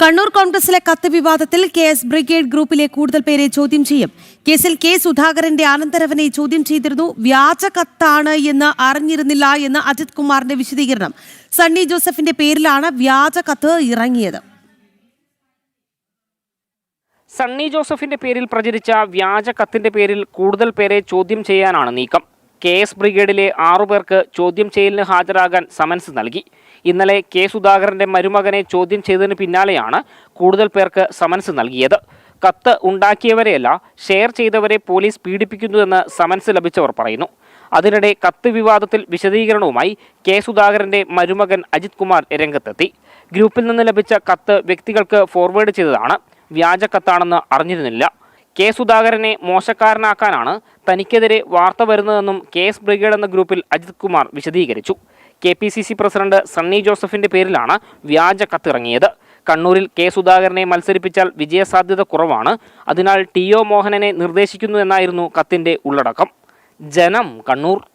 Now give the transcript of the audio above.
കണ്ണൂർ കോൺഗ്രസിലെ കത്ത് വിവാദത്തിൽ കെ.എസ്. ബ്രിഗേഡ് ഗ്രൂപ്പിലെ കൂടുതൽ പേരെ ചോദ്യം ചെയ്യും. കേസിൽ കെ. സുധാകരന്റെ അനന്തരവനെ ചോദ്യം ചെയ്തിരുന്നു. വ്യാജ കത്താണ് എന്ന് അറിഞ്ഞിരുന്നില്ല എന്ന് അജിത് കുമാറിന്റെ വിശദീകരണം. സണ്ണി ജോസഫിന്റെ പേരിലാണ് വ്യാജ കത്ത് ഇറങ്ങിയത്. സണ്ണി ജോസഫിന്റെ പേരിൽ പ്രചരിച്ച വ്യാജ കത്തിന്റെ പേരിൽ കൂടുതൽ പേരെ ചോദ്യം ചെയ്യാനാണ് നീക്കം. കെ.എസ്. ബ്രിഗേഡിലെ 6 പേർക്ക് ചോദ്യം ചെയ്യലിന് ഹാജരാകാൻ സമൻസ് നൽകി. ഇന്നലെ കെ. സുധാകരന്റെ മരുമകനെ ചോദ്യം ചെയ്തതിന് പിന്നാലെയാണ് കൂടുതൽ പേർക്ക് സമൻസ് നൽകിയത്. കത്ത് ഉണ്ടാക്കിയവരെയല്ല, ഷെയർ ചെയ്തവരെ പോലീസ് പീഡിപ്പിക്കുന്നുവെന്ന് സമൻസ് ലഭിച്ചവർ പറയുന്നു. അതിനിടെ കത്ത് വിവാദത്തിൽ വിശദീകരണവുമായി കെ. സുധാകരന്റെ മരുമകൻ അജിത് കുമാർ രംഗത്തെത്തി. ഗ്രൂപ്പിൽ നിന്ന് ലഭിച്ച കത്ത് വ്യക്തികൾക്ക് ഫോർവേഡ് ചെയ്തതാണ്. വ്യാജ കത്താണെന്ന് അറിഞ്ഞിരുന്നില്ല. കെ. സുധാകരനെ മോശക്കാരനാക്കാനാണ് തനിക്കെതിരെ വാർത്ത വരുന്നതെന്നും കെ.എസ്. ബ്രിഗേഡ് എന്ന ഗ്രൂപ്പിൽ അജിത് കുമാർ വിശദീകരിച്ചു. KPCC പ്രസിഡന്റ് സണ്ണി ജോസഫിന്റെ പേരിലാണ് വ്യാജ കത്തിറങ്ങിയത്. കണ്ണൂരിൽ കെ. സുധാകരനെ മത്സരിപ്പിച്ചാൽ വിജയസാധ്യത കുറവാണ്. അതിനാൽ TO മോഹനനെ നിർദ്ദേശിക്കുന്നു എന്നായിരുന്നു കത്തിന്റെ ഉള്ളടക്കം. ജനം, കണ്ണൂർ.